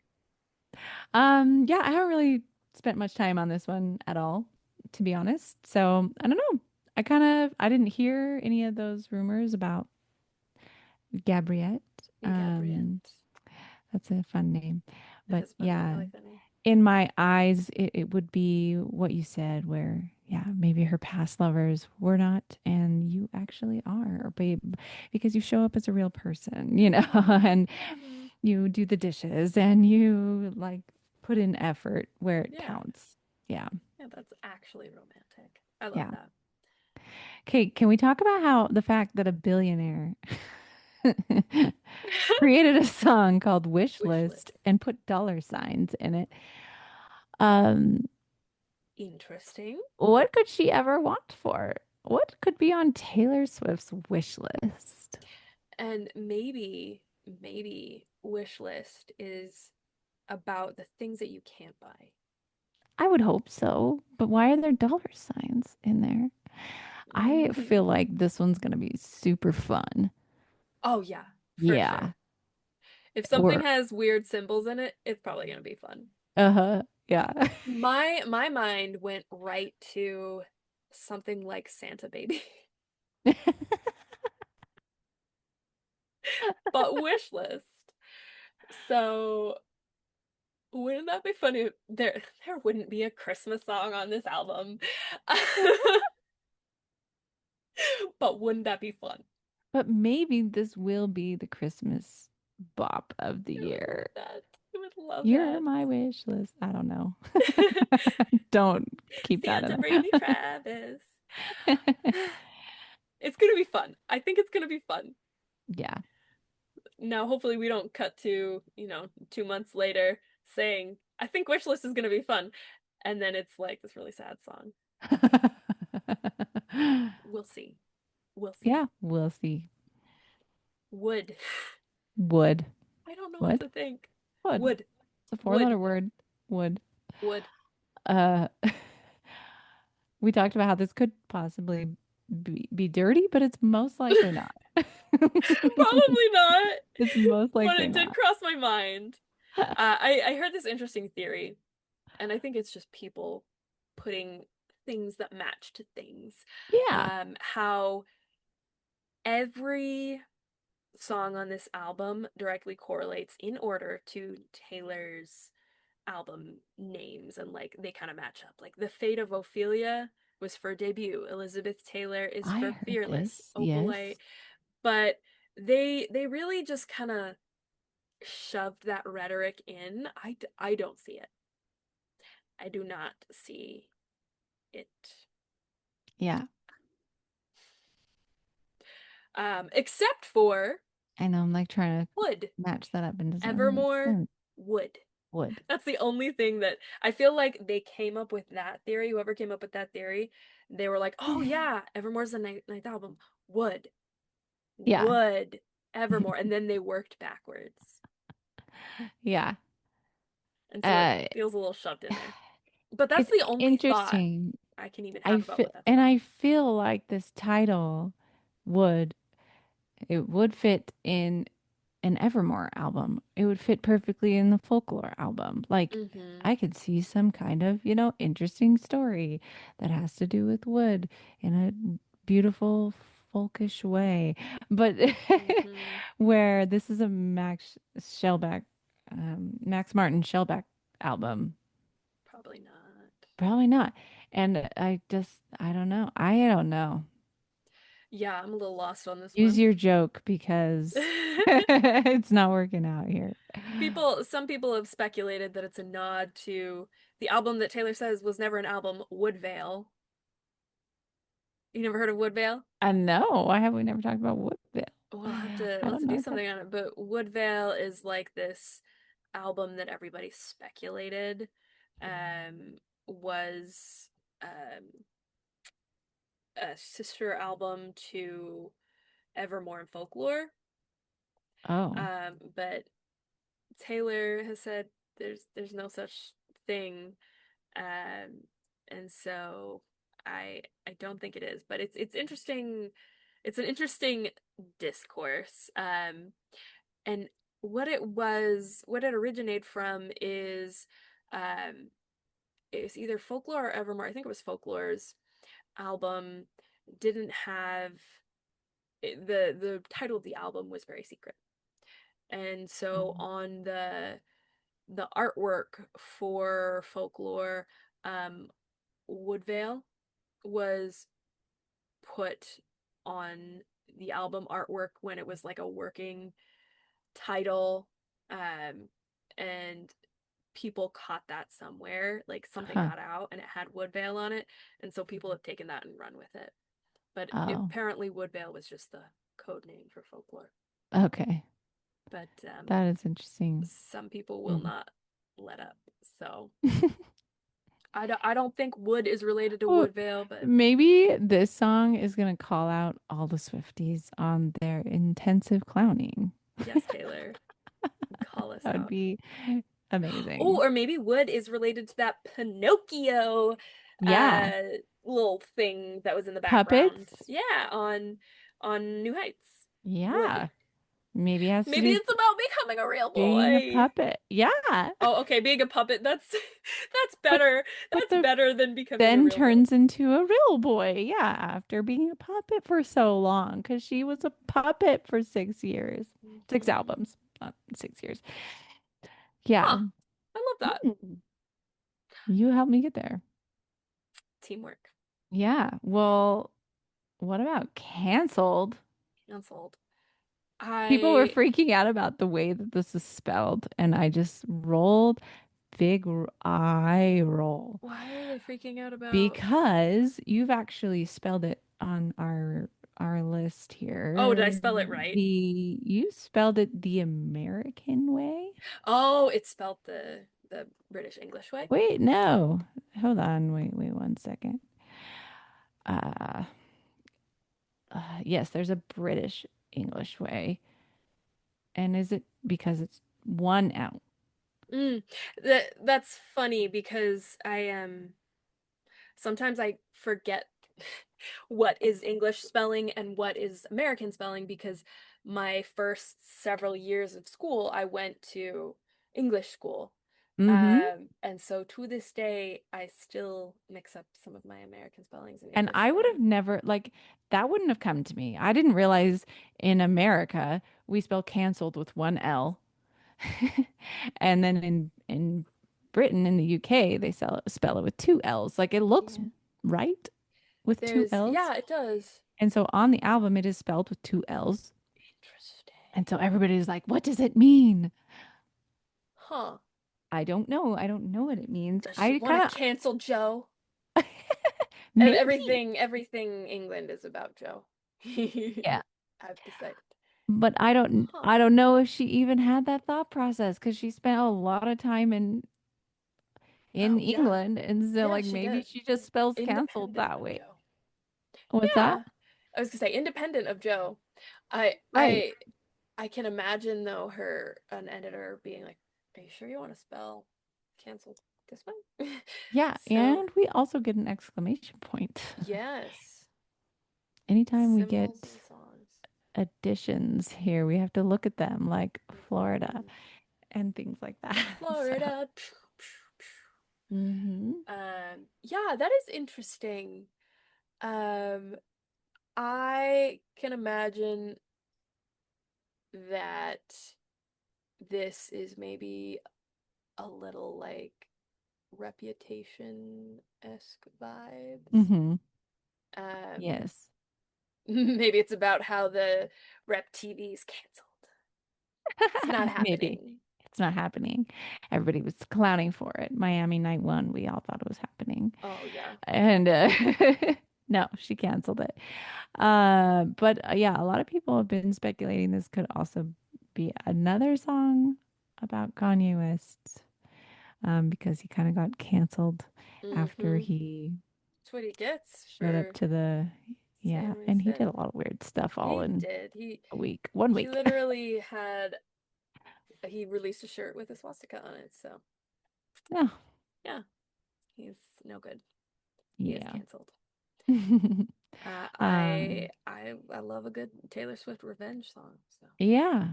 Yeah, I haven't really spent much time on this one at all, to be honest. So I don't know. I didn't hear any of those rumors about Gabriette. Um, Gabriette. that's a fun name. That But is a fun name. I yeah, like that name. in my eyes, it would be what you said, where, yeah, maybe her past lovers were not, and you actually are, or babe, because you show up as a real person, and Hmm. you do the dishes and you like put in effort where it Yeah. counts. Yeah. Yeah, that's actually romantic. I love Yeah. that. Okay. Can we talk about how the fact that a billionaire created a song called Wish Wish List list. and put dollar signs in it? Um, Interesting. What could she ever want for? What could be on Taylor Swift's wish list? And maybe wish list is about the things that you can't buy. I would hope so, but why are there dollar signs in there? I feel like this one's going to be super fun. Oh yeah, for Yeah. sure. If something Or, has weird symbols in it, it's probably gonna be fun. uh-huh. Yeah. My mind went right to something like Santa Baby, but wish list. So wouldn't that be funny? There wouldn't be a Christmas song on this album. But wouldn't that be fun? But maybe this will be the Christmas bop of the I would love year. that. I would love You're that. my wish list. I don't know. Don't keep that Santa in bring me Travis. there. It's gonna be fun. I think it's gonna be fun. Yeah. Now, hopefully, we don't cut to, 2 months later saying, I think Wishlist is gonna be fun. And then it's like this really sad song. We'll see. We'll Yeah, see. we'll see. Wood. Wood. I don't know what What? to think. Wood. Wood. It's a four-letter Wood. word. Wood. Wood. Uh, we talked about how this could possibly be dirty, but it's most likely not. Probably not, It's most but likely it did not. cross my mind. I heard this interesting theory, and I think it's just people putting things that match to things. Yeah, How every song on this album directly correlates in order to Taylor's album names, and like they kind of match up. Like The Fate of Ophelia was for debut, Elizabeth Taylor is I for heard Fearless, this. Opalite, Yes. but they really just kind of shoved that rhetoric in. I don't see it. I do not see it. Yeah, Except for I know. I'm like trying to wood. match that up and it doesn't really make Evermore sense. wood. Wood. That's the only thing that I feel like they came up with that theory. Whoever came up with that theory, they were like, "Oh yeah, Evermore's the ninth album. Would, Yeah. would, Evermore," and then they worked backwards, Yeah. and so it Uh, feels a little shoved in there. But that's it's the only thought interesting. I can even I have about feel, what that's and about. I feel like this title would it would fit in an Evermore album. It would fit perfectly in the Folklore album. Like Mm-hmm. I could see some kind of, interesting story that has to do with wood in a beautiful folkish way. But Mm-hmm. where this is a Max Martin Shellback album. Probably not. Probably not. And I don't know. I don't know. Yeah, I'm a little lost on this Use one. your joke because it's not working out here. Some people have speculated that it's a nod to the album that Taylor says was never an album, Woodvale. You never heard of Woodvale? I know. Why have we never talked about Woodville? We'll I have to don't do know what that. something on it. But Woodvale is like this album that everybody speculated um was um a sister album to Evermore and Folklore. Oh, But Taylor has said there's no such thing. Um, and so I don't think it is, but it's interesting. It's an interesting discourse. And what it originated from um, is either Folklore or Evermore. I think it was Folklore's album didn't have the title of the album was very secret, and so oh, on the artwork for Folklore, um, Woodvale was put on the album artwork when it was like a working title, um and people caught that somewhere, like something huh. got out and it had Woodvale on it, and so people have taken that and run with it, but Oh, apparently Woodvale was just the code name for Folklore. okay. But That is interesting. some people will Mhm. not let up, so I don't think wood is related to Well, Woodvale, but maybe this song is going to call out all the Swifties on their intensive clowning. yes, Taylor, call us That would out. be Oh, amazing. or maybe wood is related to that Pinocchio Yeah. uh little thing that was in the background. Puppets. Yeah, on New Heights. Wood. Yeah. Maybe it has to Maybe do it's about becoming a real being a boy. puppet. Yeah. Oh, okay, being a puppet, that's that's better. But That's the better than becoming a then real boy. turns into a real boy. Yeah, after being a puppet for so long, because she was a puppet for 6 years, six Mhm. albums, not 6 years. Yeah. Huh. I love that. Mm. You helped me get there. Teamwork. Yeah. Well, what about canceled? Canceled. People were I freaking out about the way that this is spelled, and I just rolled eye roll. Why are they freaking out about? Because you've actually spelled it on our list Oh, did I here. spell it right? You spelled it the American way. Oh, it's spelled the British English way. Wait, no. Hold on. Wait 1 second. Uh, yes, there's a British English way. And is it because it's one L? Mm. That's funny because I sometimes I forget what is English spelling and what is American spelling because my first several years of school I went to English school. Mm-hmm. And so to this day, I still mix up some of my American spellings and And English I would have spelling. never, like, that wouldn't have come to me. I didn't realize in America we spell canceled with one L. And then in Britain, in the UK, they spell it with two L's. Like it looks Yeah. right with two L's. Yeah, it does. And so on the album, it is spelled with two L's. And so Interesting. everybody's like, what does it mean? Huh. I don't know. I don't know what it means. Does she I want kind to of cancel Joe? maybe. Everything England is about Joe. Yeah. I've decided. But Huh. I don't know if she even had that thought process because she spent a lot of time in Oh, yeah. England. And so Yeah, like she maybe did. she just spells canceled Independent that of way. Joe. What's that? Yeah. I was gonna say independent of Joe. I Right. I I can imagine though her an editor being like, "Are you sure you want to spell canceled this way?" Yeah, So, and we also get an exclamation point. yes. Anytime we Symbols get and songs. additions here, we have to look at them like Florida Hmm. and things like that. So, Florida. hmm Yeah, that is interesting. Um, I can imagine that this is maybe a little like Reputation-esque vibes. hmm Um, Yes. maybe it's about how the Rep TV is canceled. It's not Maybe happening. it's not happening. Everybody was clowning for it. Miami night one, we all thought it was happening. Oh yeah. And no, she canceled it. But yeah, a lot of people have been speculating this could also be another song about Kanye West, because he kind of got canceled after Mm-hmm. he That's what he gets showed up for to the, saying yeah, what he and he did said. a lot of weird stuff all He in did. a week, one He week. literally had he released a shirt with a swastika on it, so Yeah, yeah, he's no good. He is yeah. canceled. Um, I love a good Taylor Swift revenge song, so. yeah.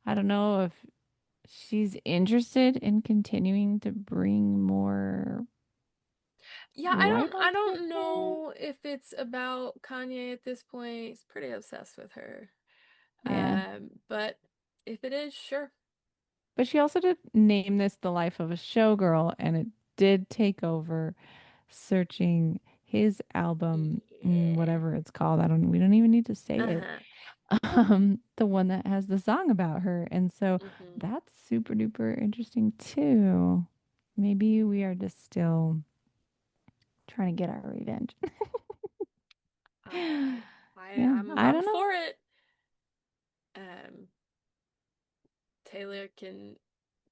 I don't know if she's interested in continuing to bring more Yeah, right I onto don't her. know if it's about Kanye at this point. He's pretty obsessed with her. Yeah. But if it is, sure. But she also did name this The Life of a Showgirl, and it did take over searching his album, Yeah. whatever it's called. We don't even need to say it. Uh-huh. The one that has the song about her. And so Hmm. that's super duper interesting too. Maybe we are just still trying to get our revenge. I Yeah, I I'm don't know. for it. Um, Taylor can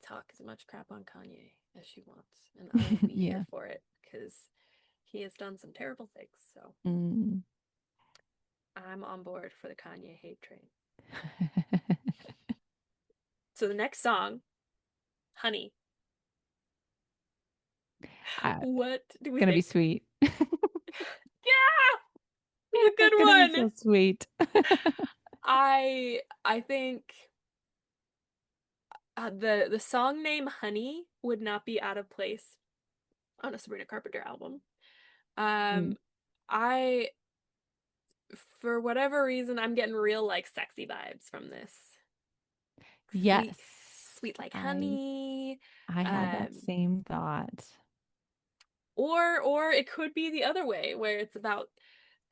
talk as much crap on Kanye as she wants, and I will be here Yeah. for it because he has done some terrible things. So Mm. I'm on board for the Kanye hate train. So the next song, Honey. It's What do we gonna be think? sweet. Yeah, it's a It's good gonna be one. so sweet. I think the song name Honey would not be out of place on a Sabrina Carpenter album. Mm. Um, I for whatever reason I'm getting real like sexy vibes from this. Sweet, Yes. sweet like I honey. I had that Um, same thought. or it could be the other way where it's about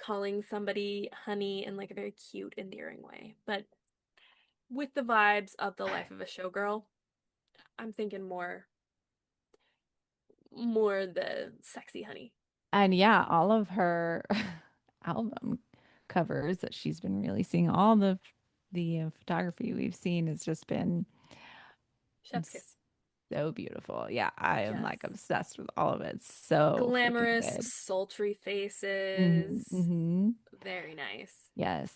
calling somebody honey in like a very cute, endearing way. But with the vibes of the life of a showgirl, I'm thinking more the sexy honey. And yeah, all of her album covers that she's been releasing, all the photography we've seen has just been Chef's kiss. so beautiful. Yeah, I am like Yes. obsessed with all of it. So freaking Glamorous, good. sultry Hmm faces. hmm Very nice. Yes.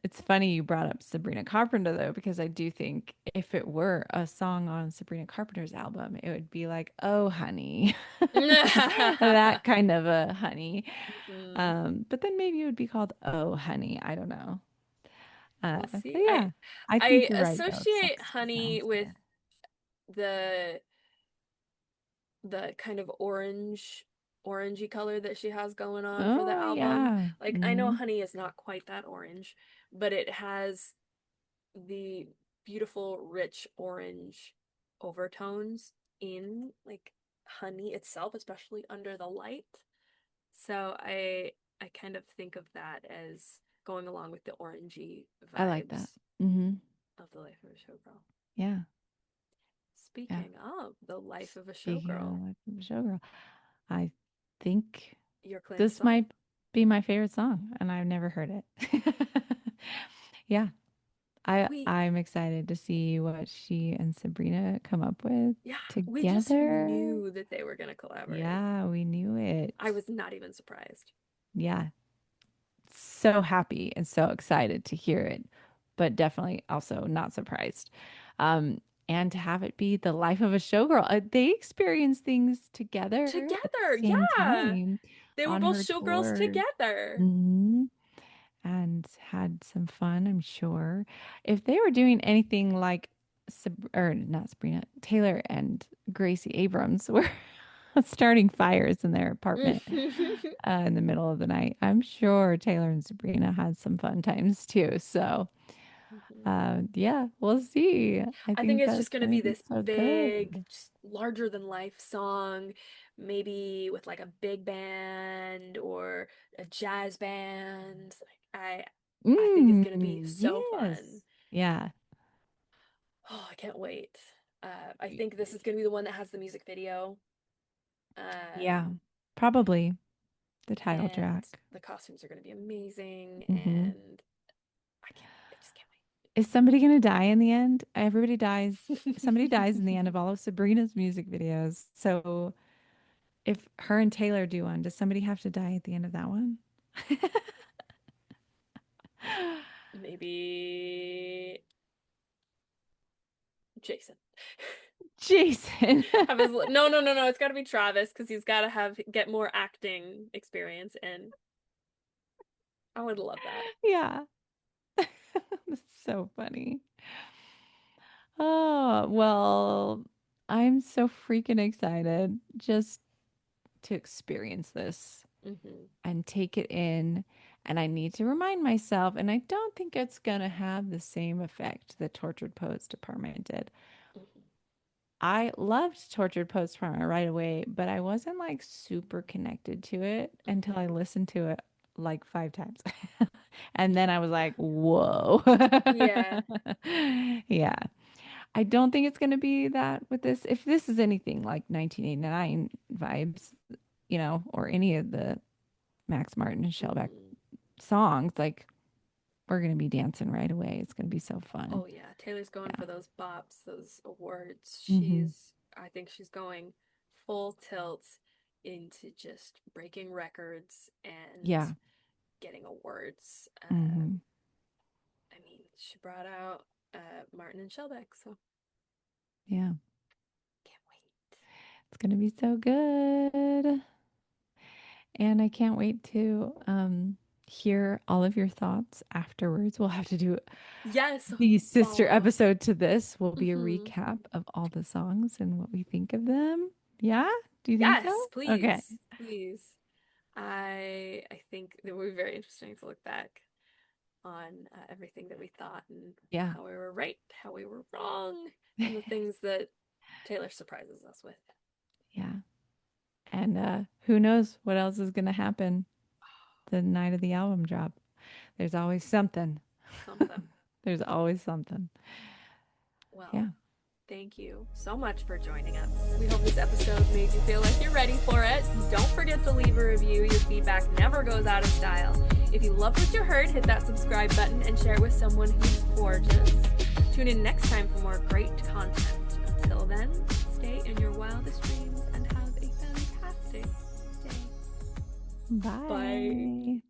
It's funny you brought up Sabrina Carpenter though, because I do think if it were a song on Sabrina Carpenter's album, it would be like, "Oh, honey." That kind of a honey. Hmm. But then maybe it would be called "Oh, honey." I don't know. We'll But see. yeah, I think I you're right though. associate Sex honey sounds with good. the kind of orangey color that she has going on for the Oh, album. yeah. Like I know Hmm. Honey is not quite that orange, but it has the beautiful rich orange overtones in like Honey itself, especially under the light. So I kind of think of that as going along with the orangey I like that. vibes Hmm. of the life of a showgirl. Yeah. Yeah. Speaking of the life of a Speaking of showgirl, the life of a showgirl, I think your claim to this song. might be my favorite song, and I've never heard it. Yeah. We I'm excited to see what she and Sabrina come up with Yeah, we just together. knew that they were going to collaborate. Yeah, we knew it. I was not even surprised. Yeah. So happy and so excited to hear it, but definitely also not surprised. Um, and to have it be the life of a showgirl. They experience things together at the Together, same yeah. time They were on both her showgirls tour. together. Hmm. And had some fun, I'm sure. If they were doing anything like or not Sabrina, Taylor and Gracie Abrams were starting fires in their apartment in the middle of the night, I'm sure Taylor and Sabrina had some fun times too. So, yeah, we'll see. I I think think it's that's just going to going be to be this so big, good. just larger than life song, maybe with like a big band or a jazz band. I think it's going to be so fun. Yes. Yeah. Oh, I can't wait. I think this is going to be the one that has the music video. Yeah. Um, Probably the title and track. the costumes are going to be amazing, Hmm. and I just can't Is somebody going to die in the end? Everybody dies. Somebody dies in the end wait. of all of Sabrina's music videos. So if her and Taylor do one, does somebody have to die at the end of that one? Maybe Jason. Jason. Have his no, no, no, no, it's got to be Travis because he's got to have get more acting experience, and I would love that. Yeah. That's so funny. Oh, well, I'm so freaking excited just to experience this Hmm. and take it in. And I need to remind myself, and I don't think it's going to have the same effect that Tortured Poets Department did. Hmm. I loved Tortured Poets Department right away, but I wasn't like super connected to it until I Hmm. listened to it like 5 times. And then I was like, whoa. Yeah. Yeah. I don't think it's going to be that with this. If this is anything like 1989 vibes, or any of the Max Martin and Shellback Hmm. songs, like we're going to be dancing right away. It's going to be so fun. Oh yeah, Taylor's going Yeah. for those bops, those awards. Hmm. I think she's going full tilt into just breaking records and Yeah. getting awards. Hmm. I mean, she brought out Martin and Shellback, so Yeah. can't wait. It's going to be so good. And I can't wait to hear all of your thoughts afterwards. We'll have to do Yes, the sister follow up. episode to this. Will be a Hmm. recap of all the songs and what we think of them. Yeah? Do you think Yes, so? Okay. please, please. I think it would be very interesting to look back on everything that we thought and Yeah. how we were right, how we were wrong, and the things that Taylor surprises us with. Yeah. And who knows what else is going to happen the night of the album drop. There's always something. Something. There's always something. Yeah. Well, thank you so much for joining us. We hope this episode made you feel like you're ready for it. Don't forget to leave a review. Your feedback never goes out of style. If you loved what you heard, hit that subscribe button and share it with someone who's gorgeous. Tune in next time for more great content. Until then, stay in your wildest dreams and have a fantastic day. Bye. Bye.